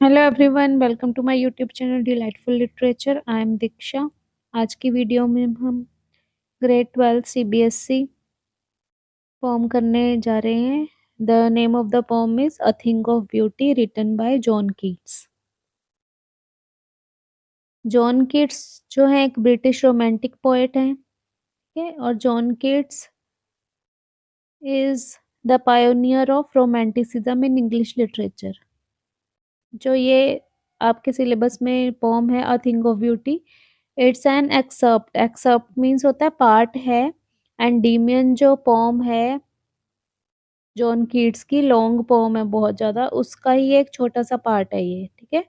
Hello everyone, welcome to my YouTube channel delightful literature. I am Diksha. आज की video में हम ग्रेड 12 सीबीएसई पोम करने जा रहे हैं। The name of the poem is a thing of beauty, written by John Keats. John Keats जो है एक ब्रिटिश रोमांटिक पोएट हैं, ठीक है। और John Keats is the pioneer of romanticism in English literature. जो ये आपके सिलेबस में पोम है अ thing of beauty, it's an excerpt. Excerpt means होता है पार्ट है। एंडीमियन जो पोम है जॉन कीट्स की, लॉन्ग पोम है बहुत ज़्यादा, उसका ही एक छोटा सा पार्ट है ये, ठीक है।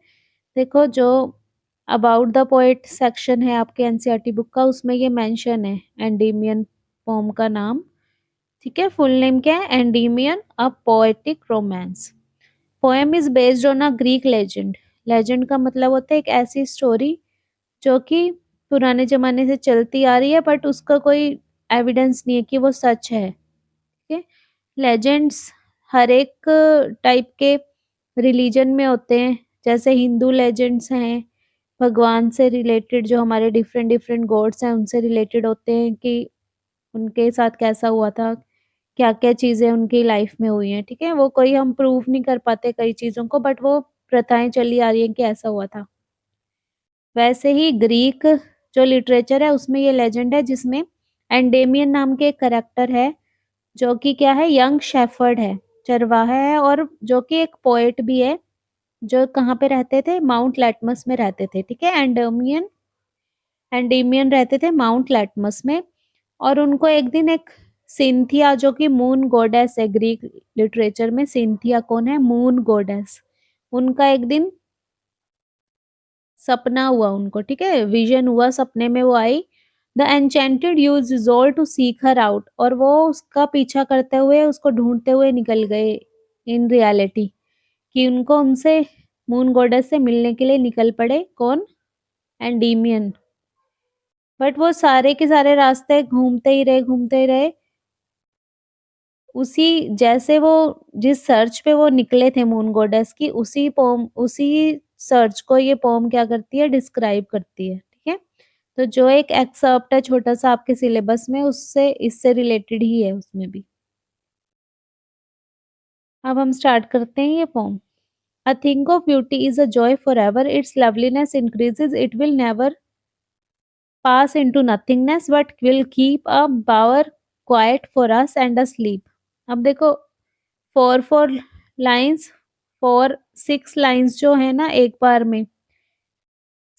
देखो, जो अबाउट द पोएट सेक्शन है आपके एनसीईआरटी बुक का, उसमें ये मेंशन है एंडीमियन पोम का नाम, ठीक है। फुल नेम क्या है? Endymion a poetic romance. Poem is based on a Greek legend. Legend का मतलब होता है एक ऐसी स्टोरी जो कि पुराने ज़माने से चलती आ रही है, बट उसका कोई एविडेंस नहीं है कि वो सच है, ठीक है। लेजेंड्स हर एक टाइप के रिलीजन में होते हैं। जैसे हिंदू लेजेंड्स हैं, भगवान से रिलेटेड, जो हमारे डिफरेंट डिफरेंट गॉड्स हैं उनसे रिलेटेड होते हैं कि उनके साथ कैसा हुआ था, क्या-क्या चीज़ें उनकी लाइफ में हुई हैं, ठीक है। वो कोई हम प्रूव नहीं कर पाते कई चीज़ों को, बट वो प्रथाएँ चली आ रही हैं कि ऐसा हुआ था। वैसे ही ग्रीक जो लिटरेचर है उसमें ये लेजेंड है जिसमें एंडेमियन नाम के एक करैक्टर है, जो कि क्या है, यंग शेफर्ड है, चरवाहा है, और जो कि एक पोएट भी है, जो कहाँ पे रहते थे? माउंट लैटमस में रहते थे, ठीक है। एंडेमियन रहते थे माउंट लैटमस में। और उनको एक दिन एक सिंथिया, जो कि मून गॉडेस है ग्रीक लिटरेचर में, सिंथिया कौन है? Moon goddess. उनका एक दिन सपना हुआ उनको, ठीक है, विजन हुआ, सपने में वो आई। The enchanted youth resolve to seek her out, और वो उसका पीछा करते हुए, उसको ढूंढते हुए निकल गए इन रियलिटी, कि उनको उनसे, मून गॉडेस से मिलने के लिए निकल पड़े। कौन? एंडीमियन। बट वो सारे के सारे रास्ते घूमते ही रहे। उसी जैसे वो जिस सर्च पे वो निकले थे मून गॉडेस की, उसी सर्च को ये पोम क्या करती है? डिस्क्राइब करती है, ठीक है। तो जो एक एक्सर्प्ट है छोटा सा आपके सिलेबस में, उससे इससे रिलेटेड ही है उसमें भी। अब हम स्टार्ट करते हैं ये poem. A thing of beauty is a joy for ever, its loveliness increases, it will never pass into nothingness but will keep a bower quiet for us and asleep। अब देखो, four four lines, four six lines जो है ना एक बार में,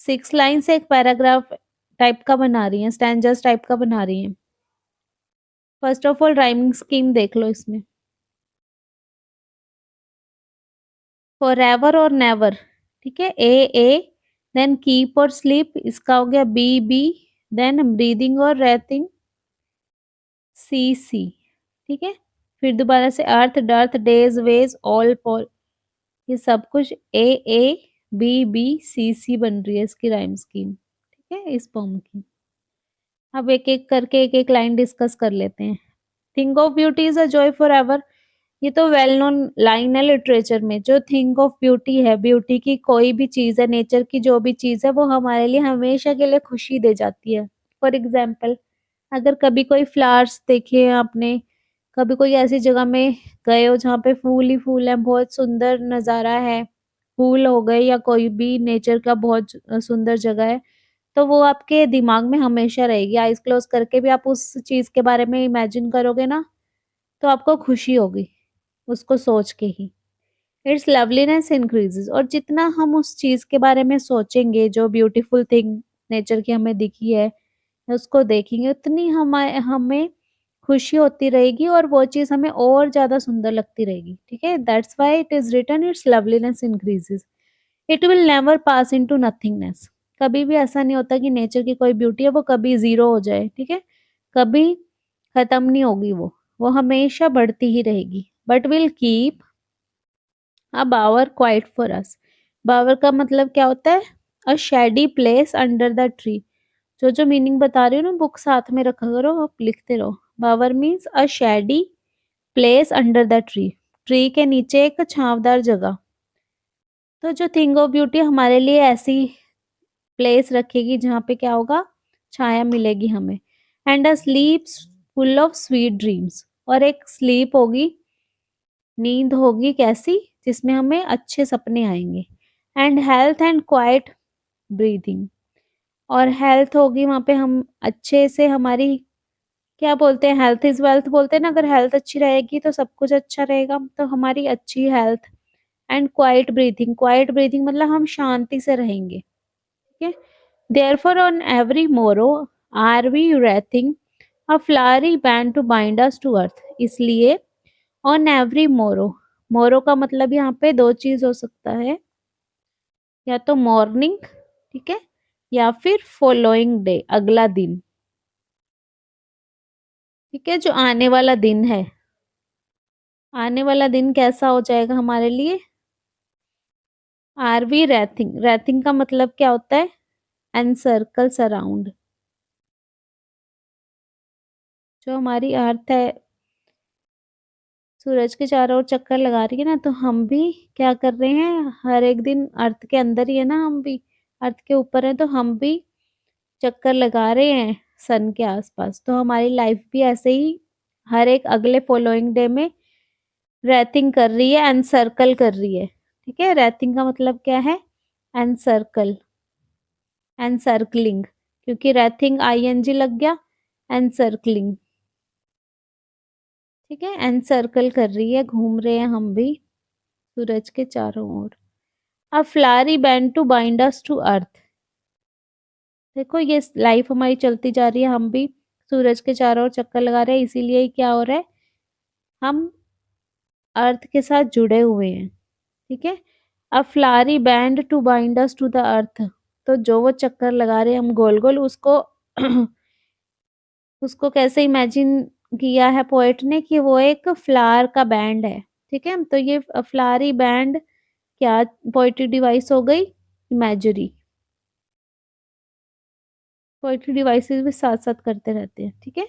six lines एक paragraph type का बना रही हैं, स्टैंजर्स टाइप का बना रही हैं। First of all rhyming scheme देख लो इसमें। फॉर एवर और नेवर, ठीक है, ए, देन कीप और स्लीप, इसका हो गया बी, देन ब्रीदिंग और रेथिंग, सी, ठीक है। फिर दोबारा से earth, dearth, days, ways, all, pall, ये सब कुछ ए, बी, सी बन रही है इसकी राइम स्कीम, ठीक है, इस पोम की। अब एक एक करके एक एक लाइन डिस्कस कर लेते हैं। Thing of beauty is a joy for ever, ये तो वेल नोन लाइन है लिटरेचर में। जो थिंग ऑफ ब्यूटी है, ब्यूटी की कोई भी चीज है, नेचर की जो भी चीज है, वो हमारे लिए हमेशा के लिए खुशी दे जाती है। फॉर एग्जाम्पल, अगर कभी कोई फ्लावर्स देखे हैं आपने, कभी कोई ऐसी जगह में गए हो जहाँ पे फूल ही फूल है, बहुत सुंदर नज़ारा है, फूल हो गए या कोई भी नेचर का बहुत सुंदर जगह है, तो वो आपके दिमाग में हमेशा रहेगी। आइज़ क्लोज़ करके भी आप उस चीज़ के बारे में इमेजिन करोगे ना, तो आपको खुशी होगी उसको सोच के ही। इट्स लवलीनेस इंक्रीजेस, और जितना हम उस चीज़ के बारे में सोचेंगे, जो ब्यूटीफुल थिंग नेचर की हमें दिखी है, उसको देखेंगे, उतनी हमें खुशी होती रहेगी और वो चीज़ हमें और ज़्यादा सुंदर लगती रहेगी, ठीक है। That's why it is written its loveliness increases, it will never pass into nothingness. कभी भी ऐसा नहीं होता कि नेचर की कोई ब्यूटी है वो कभी ज़ीरो हो जाए, ठीक है। कभी खत्म नहीं होगी वो हमेशा बढ़ती ही रहेगी। But will keep a bower quiet for us. Bower का मतलब क्या होता है? A shady place under the tree. जो मीनिंग बता रही हूँ ना, बुक साथ में रखा करो, आप लिखते रहो। Bower means a shady place under the tree, tree के नीचे एक छांवदार जगह। तो जो थिंग ऑफ ब्यूटी हमारे लिए ऐसी प्लेस रखेगी जहाँ पे क्या होगा, छाया मिलेगी हमें। And a slip full of sweet dreams, और एक स्लीप होगी, नींद होगी कैसी, जिसमें हमें अच्छे सपने आएंगे। And health and quite breathing, और हेल्थ होगी वहाँ पे, हम अच्छे से हमारी, क्या बोलते हैं, हेल्थ इज वेल्थ बोलते हैं ना, अगर हेल्थ अच्छी रहेगी तो सब कुछ अच्छा रहेगा, तो हमारी अच्छी हेल्थ। एंड क्वाइट ब्रीथिंग मतलब हम शांति से रहेंगे, ठीक है। Therefore on every morrow are we wreathing a flowery band to bind us to earth, इसलिए ऑन एवरी मोरो, मोरो का मतलब यहाँ पे दो चीज हो सकता है, या तो मॉर्निंग, ठीक है, या फिर फॉलोइंग डे, अगला दिन, ठीक है, जो आने वाला दिन है। आने वाला दिन कैसा हो जाएगा हमारे लिए, आर वी रेथिंग, रेथिंग का मतलब क्या होता है, एनसर्कल सराउंड, जो हमारी अर्थ है सूरज के चारों ओर चक्कर लगा रही है ना, तो हम भी क्या कर रहे हैं, हर एक दिन अर्थ के अंदर ही है ना, हम भी अर्थ के ऊपर है, तो हम भी चक्कर लगा रहे हैं सन के आसपास। तो हमारी लाइफ भी ऐसे ही हर एक अगले फॉलोइंग डे में रेथिंग कर रही है, एनसर्कल कर रही है, ठीक है। रेथिंग का मतलब क्या है, एनसर्कल, एनसर्कलिंग, क्योंकि रेथिंग आईएनजी लग गया, एनसर्कलिंग, ठीक है, एनसर्कल कर रही है, घूम रहे हैं हम भी सूरज के चारों ओर। A flowery band to bind us to earth, देखो ये लाइफ हमारी चलती जा रही है, हम भी सूरज के चारों ओर चक्कर लगा रहे हैं, इसीलिए क्या हो रहा है, हम अर्थ के साथ जुड़े हुए हैं, ठीक है। A flowery band to bind us to the earth, तो जो वो चक्कर लगा रहे हैं हम गोल गोल, उसको उसको कैसे इमेजिन किया है पोएट ने, कि वो एक फ्लावर का बैंड है, ठीक है। तो ये फ्लावरी बैंड क्या पोएट्री डिवाइस हो गई, इमेजरी, पोएट्री डिवाइसेस भी साथ साथ करते रहते हैं, ठीक है।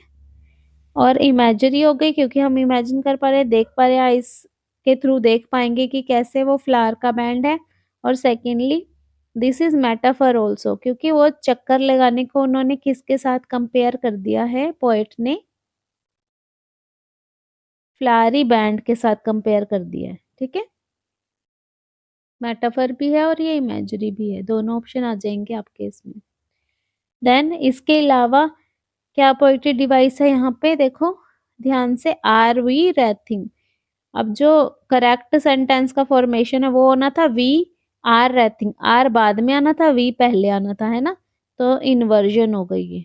और इमेजरी हो गई क्योंकि हम इमेजिन कर पा रहे हैं, देख पा रहे हैं, आइस के थ्रू देख पाएंगे कि कैसे वो फ्लावर का बैंड है। और secondly this is metaphor also, क्योंकि वो चक्कर लगाने को उन्होंने किसके साथ कंपेयर कर दिया है, पोएट ने फ्लावरी बैंड के साथ कंपेयर कर दिया है, ठीक है। मेटाफर भी है और ये इमेजरी भी है, दोनों ऑप्शन आ जाएंगे आपके इसमें। देन इसके अलावा क्या पोएट्री डिवाइस है यहाँ पे, देखो ध्यान से, आर वी रेथिंग। अब जो करेक्ट सेंटेंस का फॉर्मेशन है वो होना था वी आर रेथिंग, आर बाद में आना था, वी पहले आना था, है ना, तो इन्वर्जन हो गई ये,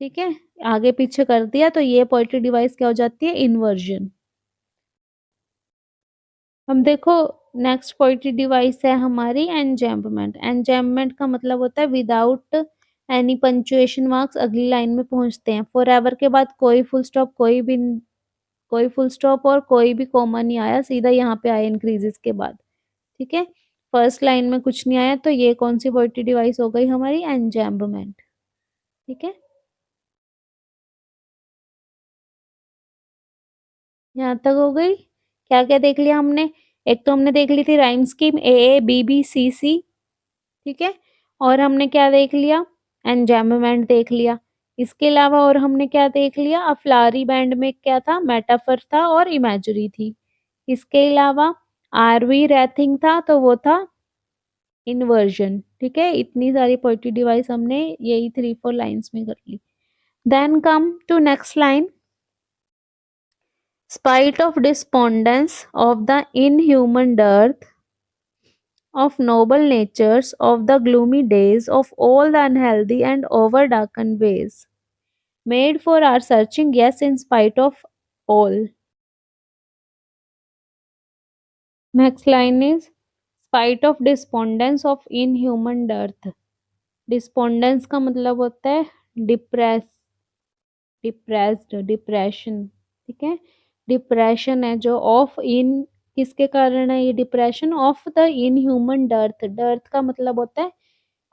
ठीक है। आगे पीछे कर दिया तो ये पोएट्री डिवाइस क्या हो जाती है, इन्वर्जन। हम देखो नेक्स्ट पोएट्री डिवाइस है हमारी एनजैम्पमेंट। एनजैम्पमेंट का मतलब होता है विदाउट एनी पंचुएशन मार्क्स अगली लाइन में पहुंचते हैं। फॉर एवर के बाद कोई फुल स्टॉप, कोई फुल स्टॉप और कोई भी कॉमा नहीं आया, सीधा यहाँ पे आया इंक्रीजेस के बाद, ठीक है। फर्स्ट लाइन में कुछ नहीं आया, तो ये कौन सी पोएट्री डिवाइस हो गई हमारी, एनजैम्पमेंट, ठीक है। यहाँ तक हो गई। क्या क्या देख लिया हमने, एक तो हमने देख ली थी rhyme scheme, A B B C C, ठीक है। और हमने क्या देख लिया, एनजैम्पमेंट देख लिया। इसके अलावा और हमने क्या देख लिया, अफ्लारी बैंड में क्या था, मेटाफर था और इमेजरी थी। इसके अलावा आरवी रेथिंग था, तो वो था इन्वर्जन, ठीक है। इतनी सारी पोएट्री डिवाइस हमने यही 3-4 लाइन्स में कर ली। Then come to next line, spite of despondence of the inhuman dearth of noble natures, of the gloomy days, of all the unhealthy and over darkened ways, made for our searching, yes, in spite of all. Next line is spite of despondence of inhuman dearth. Despondence का मतलब होता है depress, depressed, depression, ठीक है। Depression है जो of इन, किसके कारण है ये depression, of the inhuman dearth. Dearth का मतलब होता है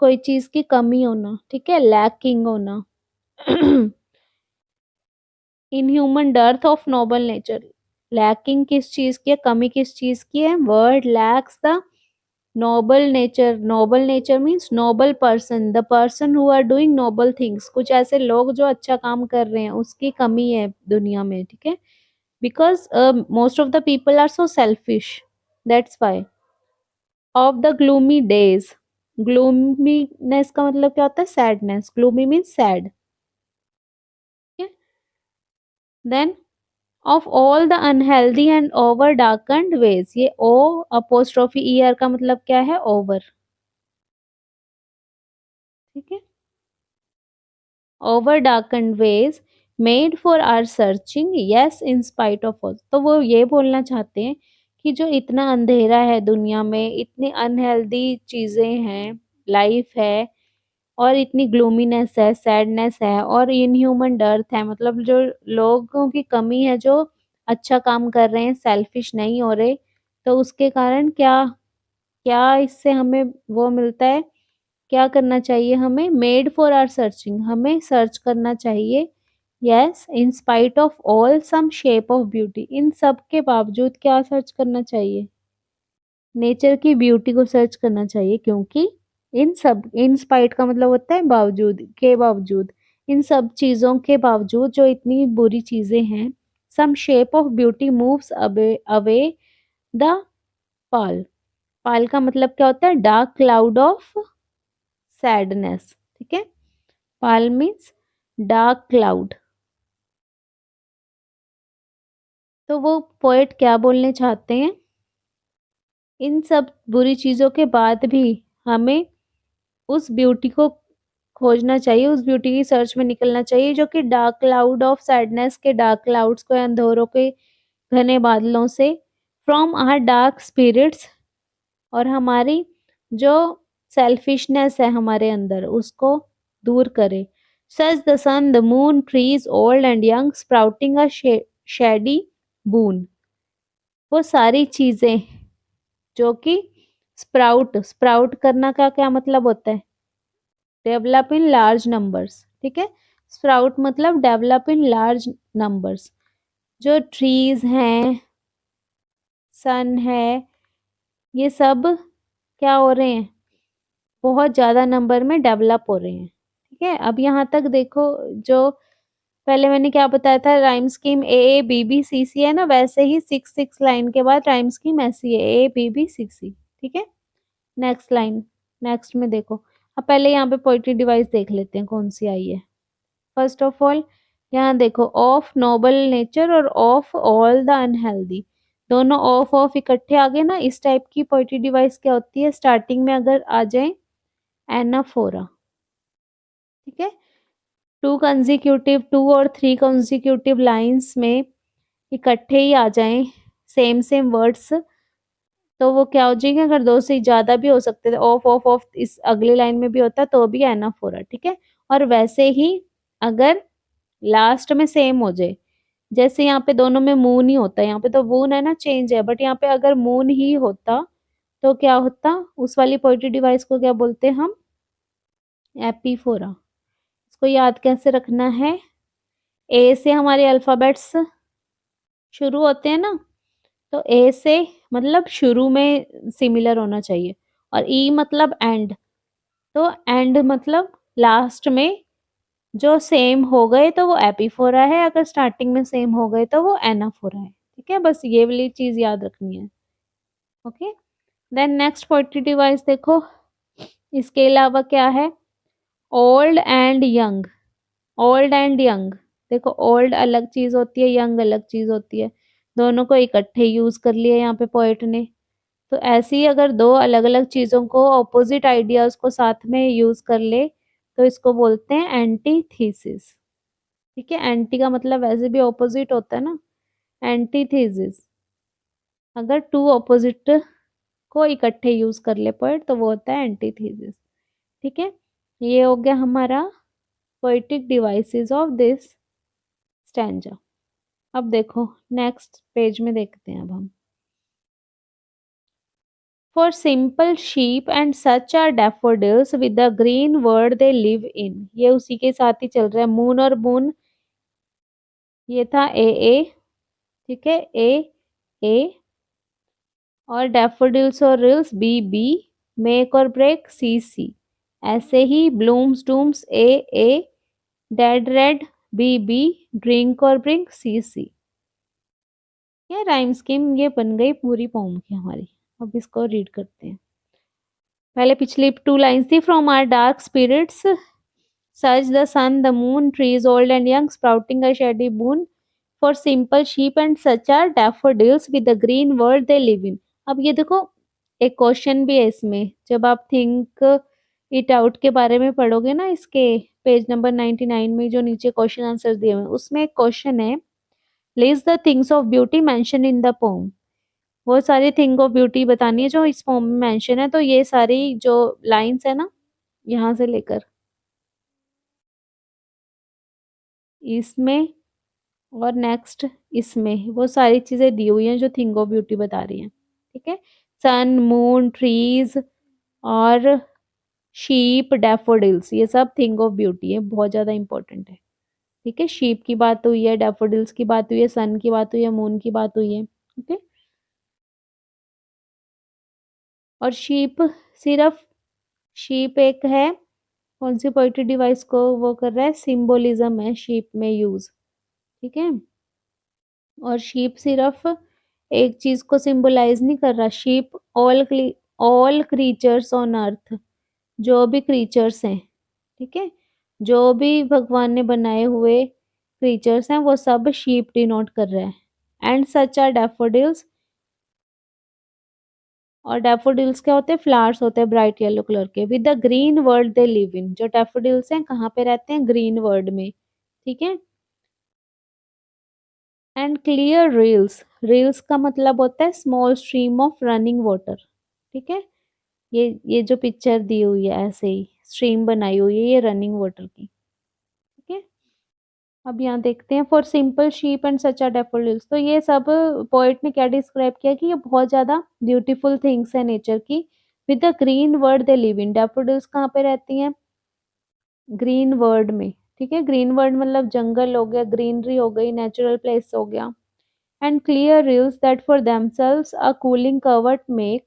कोई चीज की कमी होना, ठीक है, लैकिंग होना। Inhuman dearth of noble nature, lacking किस चीज की है, कमी किस चीज की है, word lacks the noble nature. Noble nature means noble person, the person who are doing noble things, कुछ ऐसे लोग जो अच्छा काम कर रहे हैं उसकी कमी है दुनिया में, ठीक है। Because most of the people are so selfish, that's why. Of the gloomy days, gloominess का मतलब क्या होता है, sadness, gloomy means sad, then of all the unhealthy and over darkened ways, ये ओ अपोस्ट्रोफी ई आर का मतलब क्या है, ओवर, ठीक है। Over darkened ways made for our searching, yes in spite of all, तो वो ये बोलना चाहते हैं कि जो इतना अंधेरा है दुनिया में, इतनी अनहेल्दी चीजें हैं, लाइफ है, और इतनी ग्लूमीनेस है, सैडनेस है, और इनह्यूमन डर्थ है, मतलब जो लोगों की कमी है जो अच्छा काम कर रहे हैं, सेल्फिश नहीं हो रहे, तो उसके कारण क्या क्या इससे हमें वो मिलता है, क्या करना चाहिए हमें, मेड फॉर आर सर्चिंग, हमें सर्च करना चाहिए, yes in spite of all some shape of beauty, इन सब के बावजूद क्या सर्च करना चाहिए, नेचर की ब्यूटी को सर्च करना चाहिए, क्योंकि इन सब, इन स्पाइट का मतलब होता है बावजूद, के बावजूद, इन सब चीजों के बावजूद जो इतनी बुरी चीजें हैं, some shape of beauty moves away away the pall, pall का मतलब क्या होता है, डार्क क्लाउड ऑफ सैडनेस, ठीक है। पाल मीन्स डार्क क्लाउड। तो वो पोएट क्या बोलने चाहते हैं, इन सब बुरी चीजों के बाद भी हमें उस ब्यूटी को खोजना चाहिए, उस ब्यूटी की सर्च में निकलना चाहिए जो कि डार्क क्लाउड ऑफ सैडनेस के, डार्क क्लाउड्स को, अंधेरों के घने बादलों से, फ्रॉम आवर डार्क स्पिरिट्स, और हमारी जो सेल्फिशनेस है हमारे अंदर उसको दूर करे। Such the sun the moon trees old and young sprouting a shady boon, वो सारी चीजें जो कि स्प्राउट, स्प्राउट करना का क्या मतलब होता है, डेवलप इन लार्ज नंबर्स, ठीक है। स्प्राउट मतलब डेवलप इन लार्ज नंबर्स, जो ट्रीज हैं, सन है, ये सब क्या हो रहे हैं, बहुत ज्यादा नंबर में डेवलप हो रहे हैं, ठीक है। अब यहाँ तक देखो, जो पहले मैंने क्या बताया था, rhyme scheme A A B B C C है ना, वैसे ही 6 लाइन के बाद राइम स्कीम ऐसी है, ए बी बी सी सी, ठीक है। नेक्स्ट लाइन, नेक्स्ट में देखो, अब पहले यहाँ पे पोइट्री डिवाइस देख लेते हैं कौन सी आई है। फर्स्ट ऑफ ऑल यहाँ देखो, ऑफ नोबल नेचर और ऑफ ऑल द अनहेल्दी, दोनों ऑफ ऑफ इकट्ठे आ गए ना, इस टाइप की पोइट्री डिवाइस क्या होती है, स्टार्टिंग में अगर आ जाए एनाफोरा, ठीक है। टू और थ्री कंजिक्यूटिव लाइंस में इकट्ठे ही आ जाएं सेम सेम वर्ड्स, तो वो क्या हो जाएंगे, अगर दो से ज्यादा भी हो सकते थे, ऑफ ऑफ ऑफ इस अगली लाइन में भी होता तो भी एनाफोरा, ठीक है। और वैसे ही अगर लास्ट में सेम हो जाए, जैसे यहाँ पे दोनों में मून ही होता है, यहाँ पे तो वून है ना, चेंज है, बट यहाँ पे अगर मून ही होता तो क्या होता, उस वाली पोइट्री डिवाइस को क्या बोलते हैं हम, एपीफोरा। इसको याद कैसे रखना है, ए से हमारे अल्फाबेट्स शुरू होते हैं ना, तो ए से मतलब शुरू में सिमिलर होना चाहिए, और ई मतलब एंड, तो एंड मतलब लास्ट में जो सेम हो गए तो वो एपीफोरा है, अगर स्टार्टिंग में सेम हो गए तो वो एनाफोरा है, ठीक है। बस ये वाली चीज याद रखनी है, okay. Then next poetry device देखो, इसके अलावा क्या है, old and young, old and young, देखो ओल्ड अलग चीज होती है, यंग अलग चीज होती है, दोनों को इकट्ठे यूज कर लिया यहाँ पे पोएट ने। तो ऐसे ही अगर दो अलग अलग चीजों को, ऑपोजिट आइडियाज को साथ में यूज कर ले तो इसको बोलते हैं एंटीथीसिस, ठीक है। एंटी का मतलब वैसे भी ऑपोजिट होता है ना, एंटीथीसिस, अगर टू ऑपोजिट को इकट्ठे यूज कर ले पोएट तो वो होता है एंटीथीसिस, ठीक है। ये हो गया हमारा poetic devices of this stanza. अब देखो नेक्स्ट पेज में देखते हैं अब हम, for simple sheep and such are daffodils with the green world they live in, ये उसी के साथ ही चल रहा है, मून और मून, ये था ए ए, ठीक है, ए और डैफोडिल्स और रिल्स बी बी, मेक और ब्रेक सी सी, ऐसे ही blooms dooms A dead read B B, drink और ब्रिंक सी सी। ये राइम स्कीम ये बन गई पूरी पोम की हमारी। अब इसको रीड करते हैं। पहले पिछली टू लाइन्स थी, from our dark spirits such the sun, the moon, trees old and young, sprouting a shady boon for simple sheep, and such are daffodils with the green world they live in। अब ये देखो, एक question भी है इसमें। जब आप think it out के बारे में पढ़ोगे ना, इसके पेज नंबर 99 में जो नीचे क्वेश्चन आंसर दिए हुए हैं, उसमें एक क्वेश्चन है, list the things of beauty mention in the pome. वो सारी थिंग ऑफ ब्यूटी बतानी है जो इस पोम में मेंशन है। तो ये सारी जो लाइंस है ना, यहाँ से लेकर इसमें और नेक्स्ट इसमें, वो सारी चीजें दी हुई हैं जो थिंग ऑफ ब्यूटी बता रही हैं। ठीक है, सन, मून, ट्रीज और शीप, डैफोडिल्स, ये सब थिंग ऑफ ब्यूटी है, बहुत ज्यादा इंपॉर्टेंट है। ठीक है, शीप की बात हुई है, डैफोडिल्स की बात हुई है, सन की बात हुई है, मून की बात हुई है। ओके, और शीप सिर्फ, शीप एक है, कौन सी पोइट्री डिवाइस को वो कर रहा है, सिंबोलिज्म है शीप में यूज। ठीक है, और शीप सिर्फ एक चीज को सिंबलाइज नहीं कर रहा, sheep all all creatures on earth, जो भी क्रीचर्स हैं। ठीक है, जो भी भगवान ने बनाए हुए क्रीचर्स हैं वो सब शीप डिनोट कर रहा है। एंड सच आर डैफोडिल्स, और डैफोडिल्स क्या होते हैं, फ्लावर्स होते हैं ब्राइट येलो कलर के, with the green world they live इन। जो डैफोडिल्स हैं कहाँ पे रहते हैं, ग्रीन वर्ल्ड में। ठीक है, एंड क्लियर रील्स, रील्स का मतलब होता है small stream of running water. ठीक है, ये जो पिक्चर दी हुई है ऐसे ही स्ट्रीम बनाई हुई है ये रनिंग वाटर की। ठीक है, अब यहाँ देखते हैं, for simple sheep and such are daffodils. तो ये सब पोइट ने क्या डिस्क्राइब किया कि ये बहुत ज्यादा ब्यूटीफुल थिंग्स है नेचर की, with the green world they live in. Daffodils कहाँ पे रहती हैं, ग्रीन वर्ल्ड में। ठीक है, ग्रीन वर्ल्ड मतलब जंगल हो गया, ग्रीनरी हो गई, नेचुरल प्लेस हो गया। And clear rills that for themselves a cooling covert make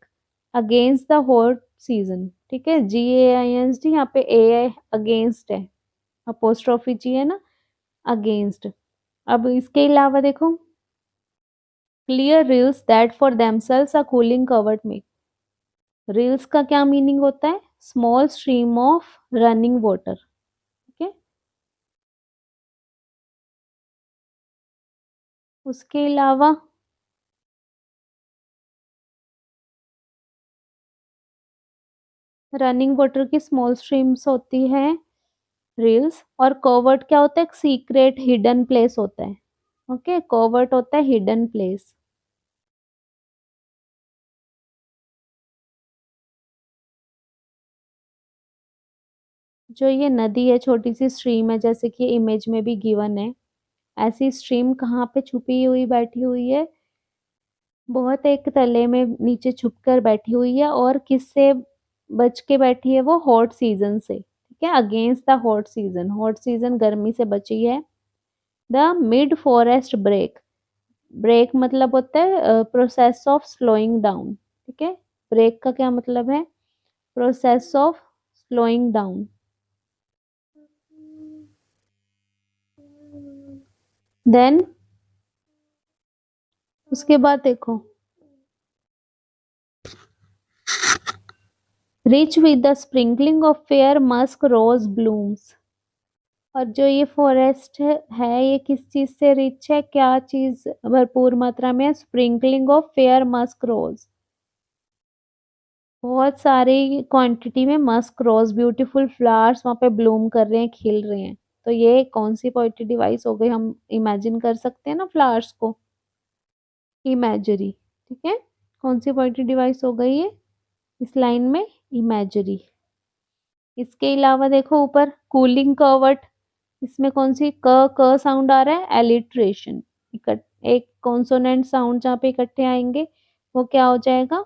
against the hot season। ठीक है, GAINST, यहाँ पे ए अगेंस्ट है, अपोस्ट्रोफी जी है ना, अगेंस्ट। अब इसके अलावा देखो, clear rills that for themselves a cooling covert make। rills का क्या मीनिंग होता है, small stream of running water. ठीक है, उसके अलावा रनिंग वाटर की स्मॉल स्ट्रीम्स होती है रील्स। और कोवर्ट क्या होता है, एक सीक्रेट हिडन प्लेस होता है। ओके, कोवर्ट होता है हिडन प्लेस। जो ये नदी है, छोटी सी स्ट्रीम है, जैसे कि इमेज में भी गिवन है, ऐसी स्ट्रीम कहाँ पे छुपी हुई बैठी हुई है, बहुत एक तले में नीचे छुप कर बैठी हुई है। और किससे बच के बैठी है वो, हॉट सीजन से। ठीक है, against the hot season, hot season गर्मी से बची है। The mid forest brake, brake मतलब होता है प्रोसेस ऑफ स्लोइंग डाउन। ठीक है, ब्रेक का क्या मतलब है, process of slowing down. Then उसके बाद देखो, rich with the sprinkling of fair musk rose blooms. और जो ये फॉरेस्ट है ये किस चीज से रिच है, क्या चीज भरपूर मात्रा में, sprinkling of fair musk rose, बहुत सारी क्वांटिटी में मस्क रोज ब्यूटीफुल फ्लावर्स वहां पे ब्लूम कर रहे हैं, खिल रहे हैं। तो ये कौन सी पोइट्री डिवाइस हो गई, हम इमेजिन कर सकते हैं ना फ्लावर्स को, इमेजरी। ठीक है, कौन सी पोइट्री डिवाइस हो गई है इस लाइन में, इमेजरी। इसके अलावा देखो ऊपर, कूलिंग कवर्ट, इसमें कौन सी क साउंड आ रहा है, एलिट्रेशन। एक कॉन्सोनेंट साउंड जहाँ पे इकट्ठे आएंगे वो क्या हो जाएगा,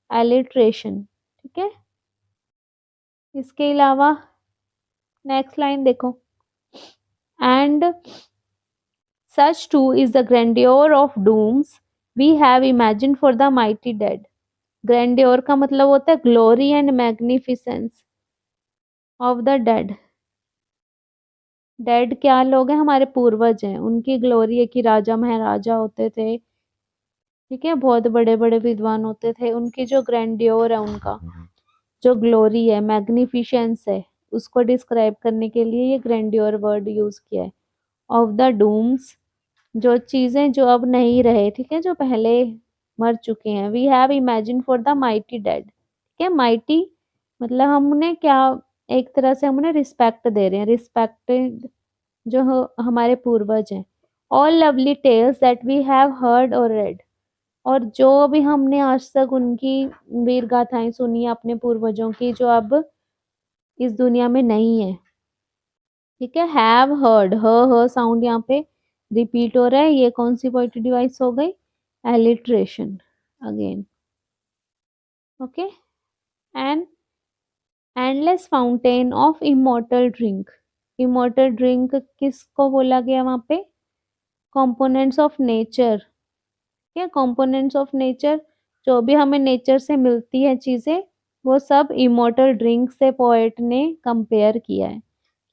एलिट्रेशन। ठीक है, इसके अलावा नेक्स्ट लाइन देखो, and Such too is the grandeur of dooms we have imagined for the mighty dead. Grandeur का मतलब होता है glory and magnificence of the dead. Dead क्या लोग हैं? हमारे पूर्वज हैं। उनकी ग्लोरी है कि राजा महाराजा होते थे, ठीक है, बहुत बड़े बड़े विद्वान होते थे। उनकी जो ग्रैंडियोर है, उनका जो ग्लोरी है, मैग्निफिसेंस है, उसको डिस्क्राइब करने के लिए ये ग्रैंडियोर वर्ड यूज किया है। ऑफ द डूम्स, जो चीजें जो अब नहीं रहे, ठीक है, जो पहले मर चुके हैं। We have imagine for the mighty dead, ठीक है। माइटी मतलब हम उन्हें क्या, एक तरह से हम उन्हें रिस्पेक्ट दे रहे हैं, रिस्पेक्टेड जो हमारे पूर्वज हैं। All lovely tales that we have heard or read, और जो भी हमने आज तक उनकी वीर गाथाएं सुनी है अपने पूर्वजों की, जो अब इस दुनिया में नहीं है, ठीक है। हैव हर्ड, ह साउंड यहाँ पे रिपीट हो रहा है। ये कौन सी पोएट्री डिवाइस हो गई? Alliteration again, okay. And endless fountain of immortal drink, immortal drink किसको बोला गया वहां पे? कंपोनेंट्स ऑफ नेचर, क्या कंपोनेंट्स ऑफ नेचर, जो भी हमें नेचर से मिलती है चीजें, वो सब इमोर्टल ड्रिंक से पोएट ने कंपेयर किया है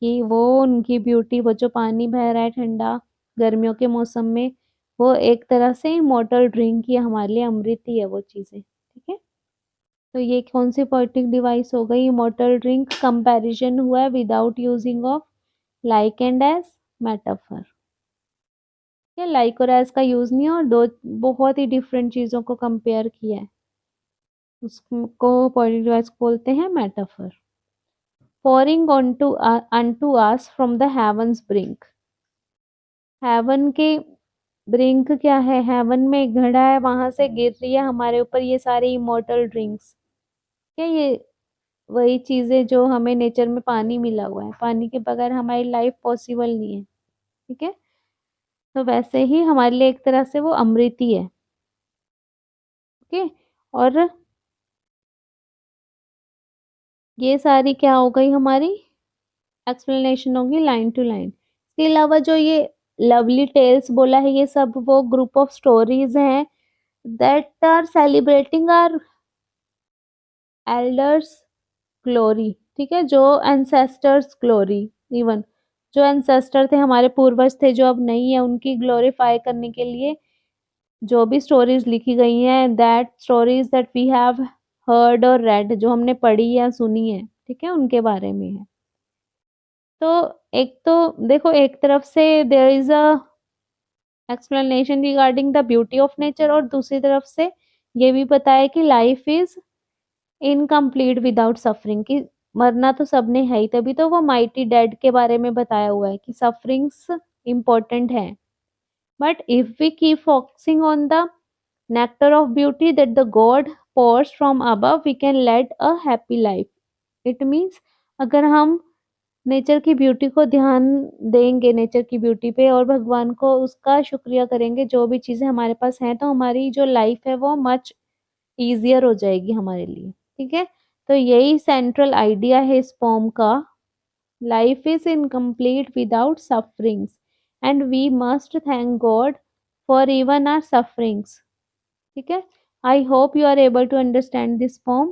कि वो उनकी ब्यूटी, वो जो पानी बह रहा है ठंडा गर्मियों के मौसम में, वो एक तरह से इमोर्टल ड्रिंक ही है, हमारे लिए अमृत ही है वो चीजें, ठीक है। तो ये कौन सी पोएटिक डिवाइस हो गई? Immortal drink. कंपैरिजन हुआ है without using of like and as metaphor, या लाइक और एज का यूज नहीं है, और दो बहुत ही डिफरेंट चीजों को कंपेयर किया है, उसको पोएटिक डिवाइस बोलते हैं metaphor. pouring unto us from the heavens brink, heaven के ब्रिंक क्या है? हेवन में एक घड़ा है, वहां से गिर रही है हमारे ऊपर ये सारी इमोर्टल ड्रिंक्स, क्या ये वही चीजें जो हमें नेचर में पानी मिला हुआ है, पानी के बगैर हमारी लाइफ पॉसिबल नहीं है, ठीक है। तो वैसे ही हमारे लिए एक तरह से वो अमृत ही है, ओके। और ये सारी क्या हो गई? हमारी एक्सप्लेनेशन होगी लाइन टू लाइन। इसके अलावा जो ये लवली टेल्स बोला है, ये सब वो ग्रुप ऑफ स्टोरीज हैं that are celebrating our elders glory, ठीक है, जो एंसेस्टर्स ग्लोरी, इवन जो एंसेस्टर थे, हमारे पूर्वज थे, जो अब नहीं है, उनकी ग्लोरीफाई करने के लिए जो भी स्टोरीज लिखी गई हैं, that stories that we have heard or read, जो हमने पढ़ी या सुनी है, ठीक है, उनके बारे में है। तो एक तो देखो, एक तरफ से there is a explanation regarding the beauty of nature, और दूसरी तरफ से ये भी पता है कि life is incomplete without suffering, कि मरना तो सबने है ही, तभी तो वो माइटी डेड के बारे में बताया हुआ है कि सफरिंग्स इम्पोर्टेंट है। But if we keep focusing on the nectar of beauty that the god pours from above, we can lead a happy life। it means अगर हम नेचर की ब्यूटी को ध्यान देंगे, नेचर की ब्यूटी पे, और भगवान को उसका शुक्रिया करेंगे जो भी चीजें हमारे पास हैं, तो हमारी जो लाइफ है वो मच इजियर हो जाएगी हमारे लिए, ठीक है। तो यही सेंट्रल आइडिया है इस पोम का। Life is incomplete without sufferings and we must thank God for even our sufferings, ठीक है। I hope you are able to understand this poem.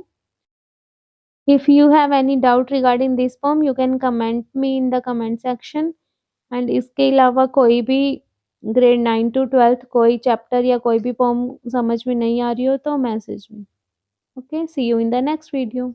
If you have any doubt regarding this poem, you can comment me in the comment section. And इसके अलावा कोई भी grade 9 to 12 कोई chapter या कोई भी पोम समझ में नहीं आ रही हो तो मैसेज में, okay. See you in the next video.